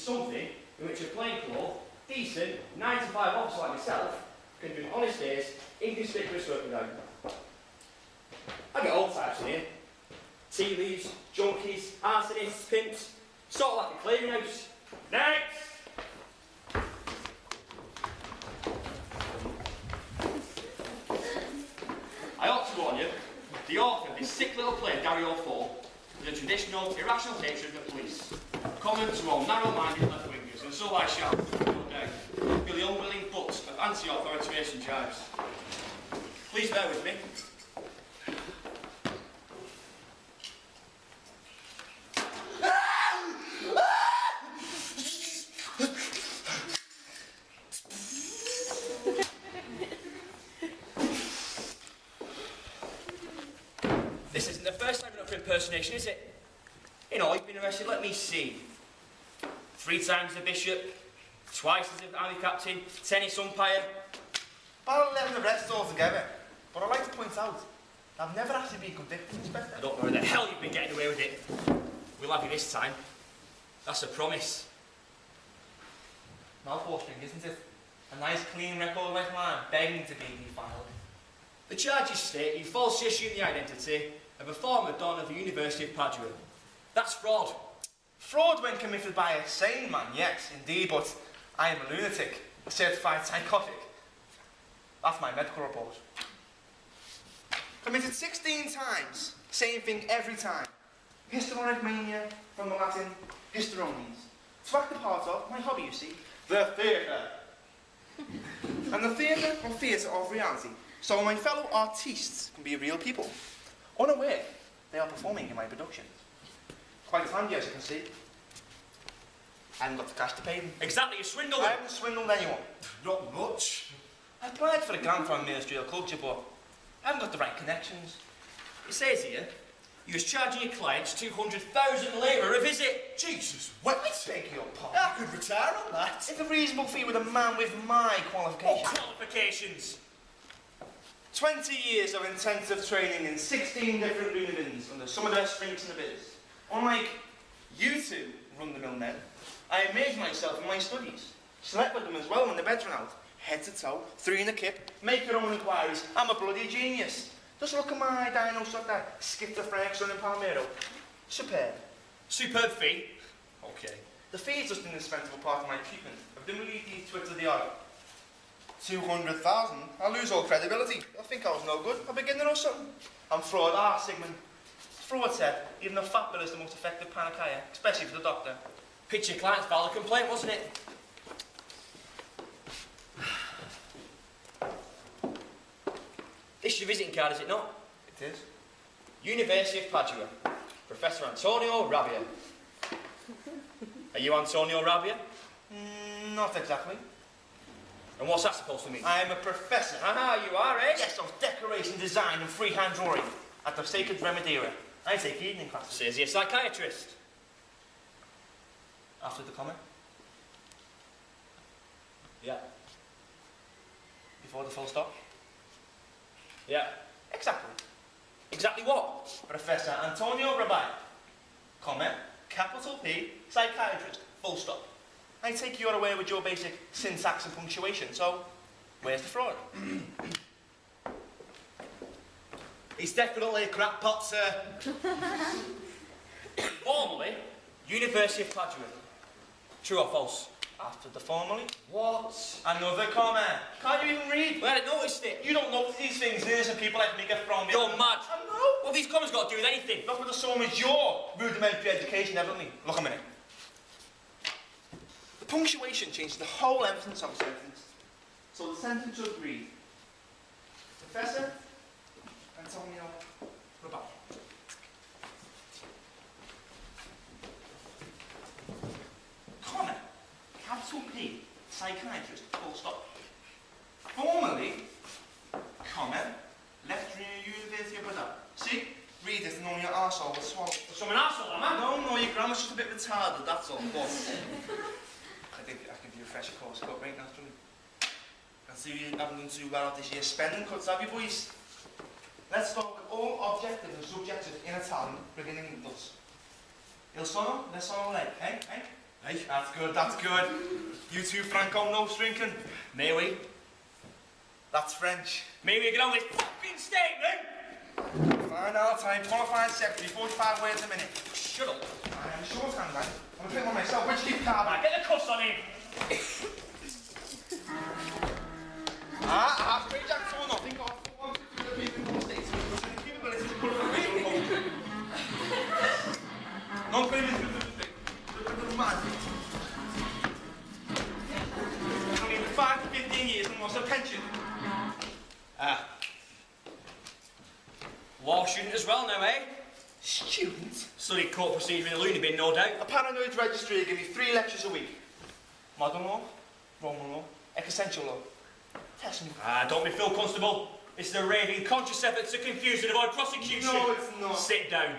something in which a plainclothes, decent, 9-to-5 officer like myself can do an honest day's inconspicuous work without. I get all types in here. Tea leaves, junkies, arsonists, pimps, sort of like a clearing house. Next! I ought to warn you, the author of this sick little play, Dario Fo, is a traditional, irrational hatred of the police, common to all narrow-minded left-wingers, and so I shall, no doubt, be the unwilling butt of anti-authoritarian jibes. Please bear with me. This isn't the first time you're up for impersonation, is it? You know, you've been arrested, let me see. 3 times the bishop, twice as an army captain, tennis umpire. About 11 arrests altogether. But I'd like to point out, I've never actually been convicted, Inspector. I don't know where the hell you've been getting away with it. We'll have you this time. That's a promise. Mouthwatering, isn't it? A nice clean record like mine, begging to be defiled. The charges state you falsely assume the identity of a former Don of the University of Padua. That's fraud. Fraud when committed by a sane man, yes, indeed, but I am a lunatic, a certified psychotic. That's my medical report. Committed 16 times, same thing every time. Histrionic mania, from the Latin, histriones. To act a part of, my hobby, you see, the theatre. And the theatre of reality. So my fellow artistes can be real people, unaware they are performing in my productions. Quite handy, as you can see. I haven't got the cash to pay them. Exactly, you swindled I them. haven't swindled anyone. Not much. I applied for a grant from Ministry of Culture, but I haven't got the right connections. It says here, you was charging your clients 200,000 labour a visit. Jesus, what? I beg your pardon. I could retire on that. It's a reasonable fee with a man with my qualifications. What qualifications? 20 years of intensive training in 16 different lunimans under some of the best drinks in the biz. Unlike you two run-the-mill men, I immerse myself in my studies. Slept with them as well when the beds ran out. Head to toe, 3 in a kip, make your own inquiries. I'm a bloody genius. Just look at my dinos like that. Schizophrenic son in Palmero. Superb. Superb fee. Okay. The fee is just an indispensable part of my treatment. If they relieve these twits of the eye, 200,000, I'll lose all credibility. They'll think I was no good. A beginner or something. I'm fraud. Sigmund. Fraud said, even the fat bill is the most effective panacea, especially for the doctor. Pitch your client's valid complaint, wasn't it? This is your visiting card, is it not? It is. University of Padua. Professor Antonio Rabbia. Are you Antonio Rabbia? Not exactly. And what's that supposed to mean? I'm a professor. Ah, you are, eh? Yes, of decoration, design and freehand drawing at the Sacred Remediera. I take evening classes. Says you're a psychiatrist. After the comment? Yeah. Before the full stop? Yeah. Exactly. Exactly what? Professor Antonio Rabbia. Comment, capital P, psychiatrist, full stop. I take you're aware with your basic syntax and punctuation, so where's the fraud? He's definitely a crackpot, sir. Formally, University of Padua. True or false? After the formally? What? Another comment. Can't you even read? Well, I noticed it. You don't notice these things, innocent people like me get thrown You're mad. I know. What have these comments got to do with anything? Not with the same as your rudimentary education, evidently. Look a minute. The punctuation changes the whole emphasis of a sentence. So the sentence should read, Professor Antonio Rabbia. Comment, capital P, psychiatrist, full stop. Formally, comment, lecturer in University of Padua. See? Read it and only your arsehole will swallow. So I'm an arsehole, am I? No, your grammar's just a bit retarded, that's all. But I think I can do a fresher course cut right naturally. And see you haven't done too well this year. Spending cuts, have you boys? Let's talk all objective and subjective in Italian, beginning with us. Il sono, le sono lei, eh? Hey, that's good, that's good. You two, Franco, no drinking. May we? That's French. May we get on with this fucking statement? Fine, I'll time. Qualified secretary, 45 words a minute. Shut up. I'm shorthand, man. I'm gonna pick one myself. Which keep card? Right, get the cuffs on him. I've paid Jack for nothing. Got 4 people in the States. The capability to pull it away. Non-famous the man. I mean, 5 to 15 years and what's a pension? Law student as well now, eh? Student? Studied court procedure in the loony bin, no doubt. A paranoid registrar give me 3 lectures a week. Modern law, Roman law, existential law. Test me. Don't be Phil, Constable. This is a raving, conscious effort to confuse and avoid prosecution. No, it's not. Sit down.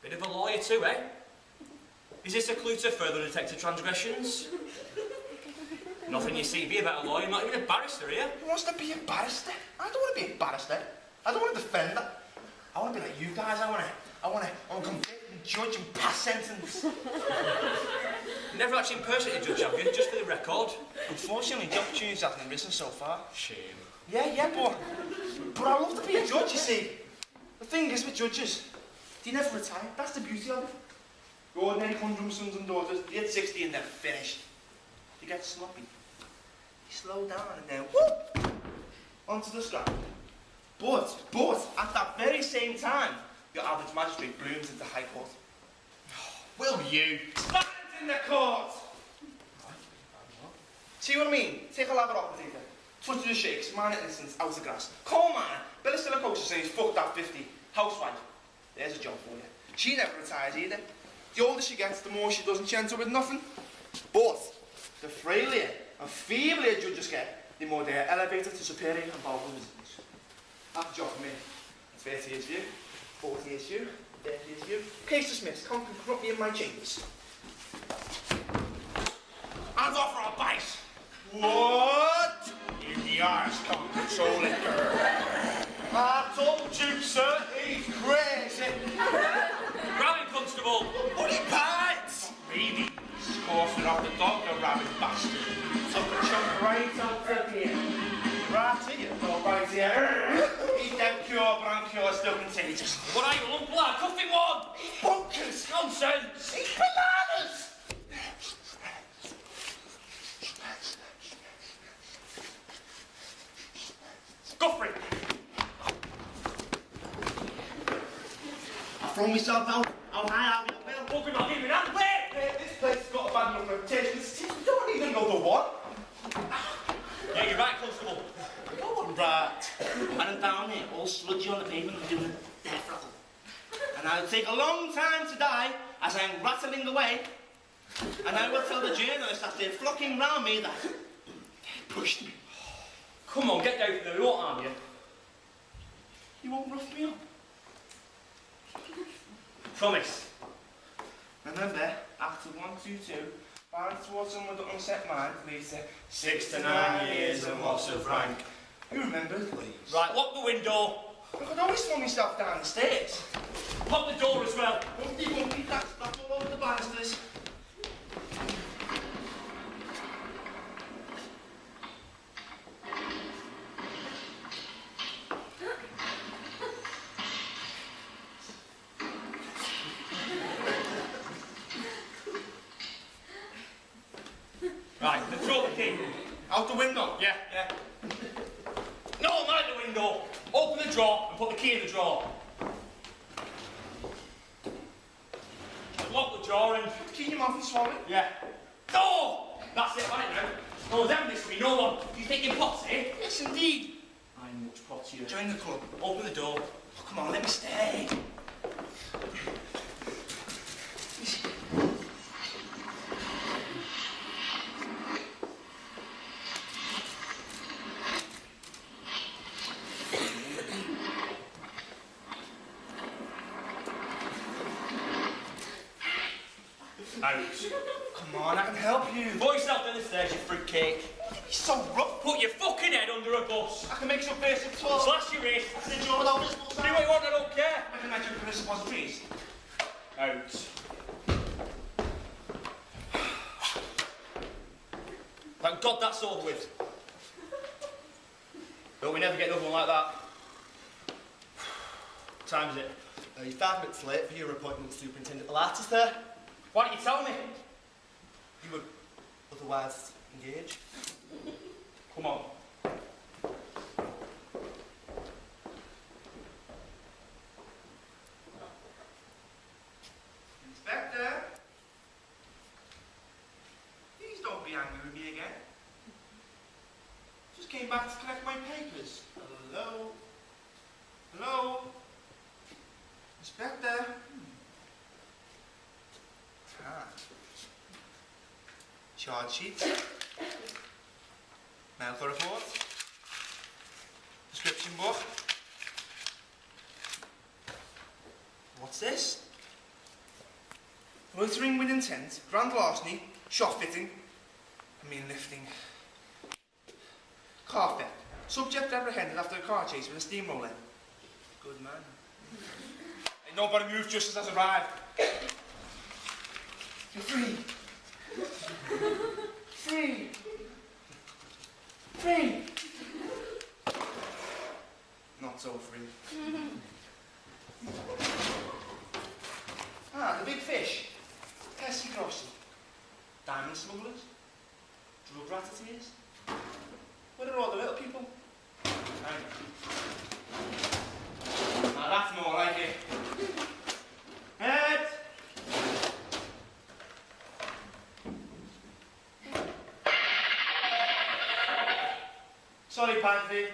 Bit of a lawyer too, eh? Is this a clue to further detective transgressions? Nothing in your CV about a lawyer, you're not even a barrister here. Who wants to be a barrister? I don't want to be a barrister. I don't want to defend that. I want to be like you guys. I want to convict and judge and pass sentence. You never actually impersonated a judge, have you? Just for the record. Unfortunately, the opportunities haven't arisen so far. Shame. Yeah, but I love to be a judge, you see. The thing is with judges, they never retire. That's the beauty of it. The ordinary humdrum sons and daughters, they hit 60 and they're finished. They get sloppy. They slow down and then whoop, onto the scrap. But at that very same time, your average magistrate blooms into High Court. Will you? Stand in the court! See what I mean? Take a lather off the data. Touch the shakes, man at instance, out of grass. Coal man, Billy Silicosis says, fuck that 50. Housewife. There's a job for you. She never retires either. The older she gets, the more she does, and she ends up with nothing. But the frailer and feebler judges get, the more they are elevated to superior and powerful positions. That's the job for me. 30 years you, 40 years you, 30 years you. Case dismissed. Come corrupt me in my chambers. Hands off for a bite. What? In the arse, can't control it, girl. I told you, sir, he's crazy. Grab him, Constable. Bloody pints! Baby, he's coughing off the dog, the rabbit bastard. Took a chunk right out of here. Right here, no, right here. He's dead pure, bronchial, still contagious. What are you, lump lad? Cuff him one! He's bonkers! Nonsense! He's bananas! Guthrie! I throw myself out high, I'll be up there. Walking on him, and where? This place has got a bad enough reputation. We don't need another one. Yeah, you're right, Constable. Right. And I'm down here, all sludgy on the pavement, doing a death rattle. And I'll take a long time to die as I'm rattling away. And I will tell the journalists that they're flocking round me that they pushed me. Come on, get down from there, we won't harm you. You won't rough me up. Promise. Remember, after 1, 2, 2, bound towards someone with an unset mind, leads to 6 to 9 years and loss of rank. You remember, please. Right, lock the window. I could always throw myself down the stairs. Lock the door as well. Won't be that's all over the banisters. Right, then throw the key. Out the window? Yeah. No, not the window. Open the drawer and put the key in the drawer. Lock the drawer and... Keep your mouth and swallow it. Yeah. No! That's it, right now. No one's ever this to me, no one. You thinking pots, eh? Yes, indeed. I'm much pottier. Join the club. Open the door. Oh, come on, let me stay. Out. Come on, I can help you. Throw yourself down the stairs, you fruitcake. You're so rough. Put your fucking head under a bus. I can make some basic tools. Slash your wrist. Did you all know this? Do what you want, I don't care. I can make your suppositories. Out. Thank God that's over with. But we never get another one like that. What time is it? You're 5 minutes late for your appointment with Superintendent Leighton there. Why didn't you tell me? You would otherwise engage. Come on. Inspector? Please don't be angry with me again. Just came back to collect my papers. Hello? Hello? Inspector? Ah. Charge sheet. Medical report. Prescription book. What's this? Loitering with intent, grand larceny, shot fitting, lifting. Car theft. Subject apprehended after a car chase with a steamroller. Good man. Ain't nobody moved just as has arrived. You're free. Free. Free. Not so free. Ah, the big fish. Pesky grocery. Diamond smugglers. Drug ratateers. Where are all the little people? Now that's more like it. Head! Sorry, Panty.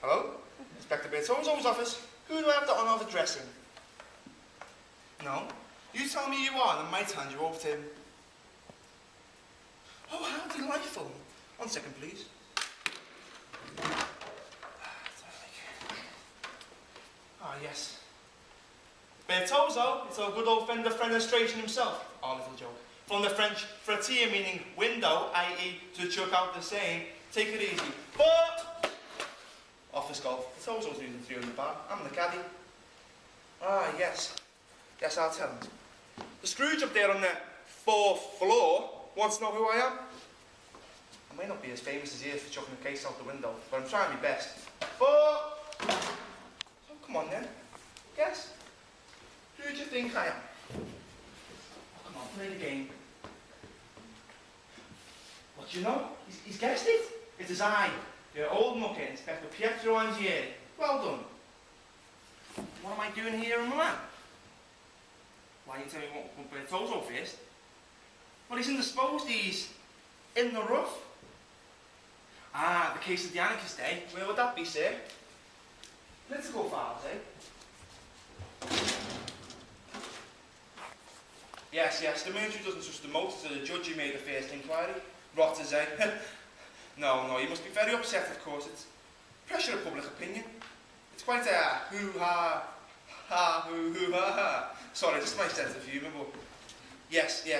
Hello? Inspector Bertozzo's office. Who do I have the honour of addressing? No? You tell me who you are and I might hand you over to him. Oh, how delightful. 1 second, please. Ah, yes. Bertozzo, it's our good old friend of fenestration himself. Our little joke. From the French fratire, meaning window, i.e. to chuck out the saying, take it easy. But office golf. Bertozzo's using 300 bar. I'm the caddy. Ah, yes. Yes, I'll tell him. The Scrooge up there on the 4th floor wants to know who I am. I may not be as famous as he is for chucking a case out the window, but I'm trying my best. But so come on then. Guess. Who do you think I am? Oh, come on, play the game. What do you know? He's guessed it. It is I, the old mucker, Inspector Pietro Angieri. Well done. What am I doing here in Milan? Why didn't you tell me what Bertozzo first? Well, he's indisposed. He's in the rough. Ah, the case of the Anarchist, eh? Where would that be, sir? Political files, eh? Yes, the military doesn't trust the motor to the judge who made the first inquiry. Rotters, eh? No, you must be very upset, of course. It's pressure of public opinion. It's quite a hoo-ha, hoo-ha. Sorry, just my sense of humour, but yes, they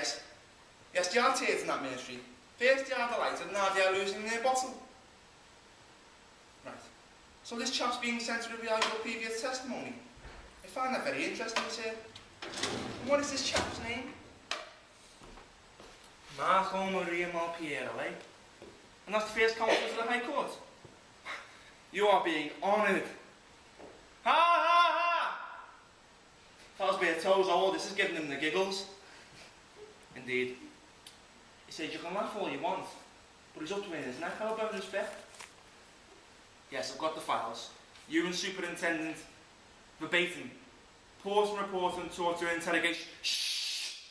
are tears in that ministry. First they are delighted, now they are losing their bottle. Right. So this chap's being sent to review your previous testimony. I find that very interesting, sir. And what is this chap's name? Marco Maria Malpiero, eh? And that's the first counsel to the High Court. You are being honoured. Ha ha ha! That was Bertozzo, this is giving him the giggles. Indeed. He says you can laugh all you want, but he's up to it in his neck, how about respect? Yes, I've got the files. You and Superintendent, verbatim. Pause and report and torture and interrogation. Shh!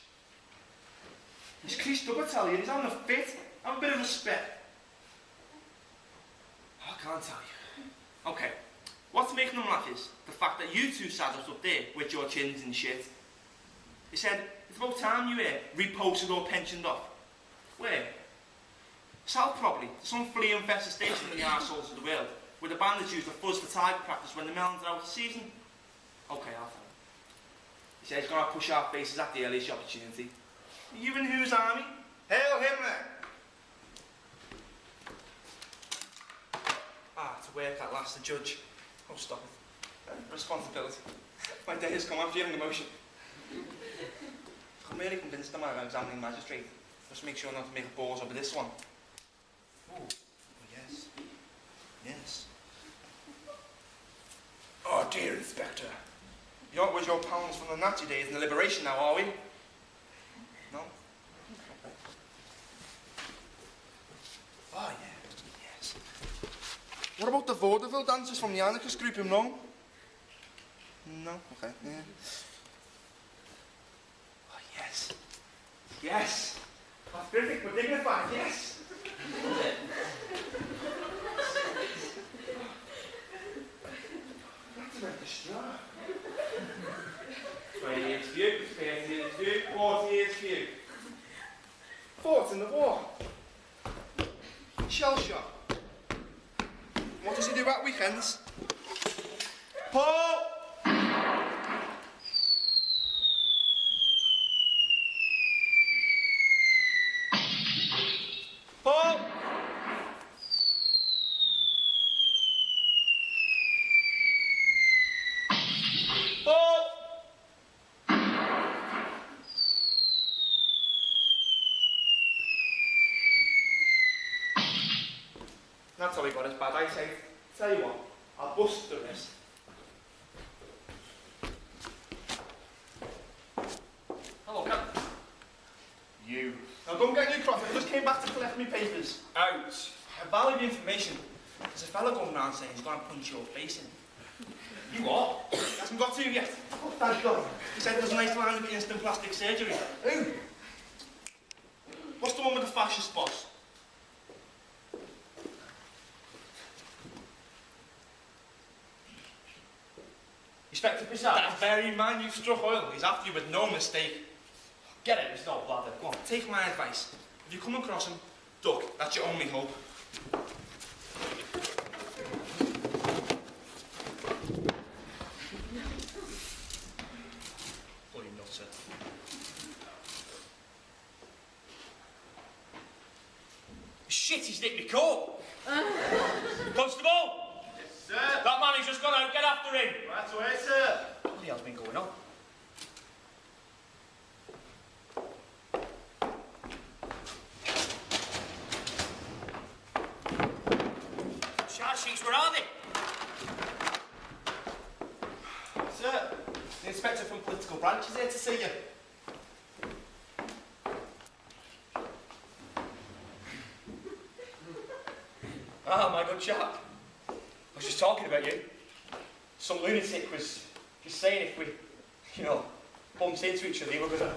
He's creased up, I tell you, he's having a fit. Have a bit of respect. I can't tell you. Okay, what's making him laugh is the fact that you two sat up there with your chins and shit. He said, It's about time you reposted or pensioned off. Where? South probably, to some flea-infested station in the arseholes of the world, where the bandits use the fuzz for tiger practice when the melons are out of season. Okay, I'll tell him. He says he's going to push our faces at the earliest opportunity. Are you in whose army? Hail Himmler! Ah, to work at last, the judge. Oh, stop it. Responsibility. My day has come, I'm feeling emotion. I'm really convinced that I'm an examining magistrate. Just make sure not to make balls over this one. Oh, yes. Yes. Oh dear, Inspector. You're not with your pals from the Nazi days and the liberation now, are we? No? Oh yeah. Yes. What about the vaudeville dancers from the Anarchist group in Rome? No? Okay, yeah. Oh, yes. Yes. That's perfect, we're dignified, yes. That's about the straw. 20 years view, 30 years view, 40 years view. Fought in the war. Shell shock. What does he do at weekends? Paul! Paul! Paul! That's how he got his bad eyesight. Tell you what, I'll bust the rest. Hello, Captain. You. Now don't get new cross, I just came back to collect my papers. Out. Valid information. There's a fella going round saying he's going to punch your face in. You what? He hasn't got to yet. Oh, thank God. He said there's a nice line of instant plastic surgery. Who? What's the one with the fascist boss? Inspector Pissani. That very man you've struck oil. He's after you with no mistake. Get it, it's not blather. Go on, take my advice. If you come across him, duck. That's your only hope. Bloody nutter. Shit, he's nicked me coat. Constable! Yes, sir. That man who's just gone out, get after him. Right away, sir. What the hell's been going on? Charge sheets, where are they? Sir, the inspector from political branch is here to see you. Ah, my good chap. I was just talking about you. Some lunatic was just saying if we, bumped into each other, we were gonna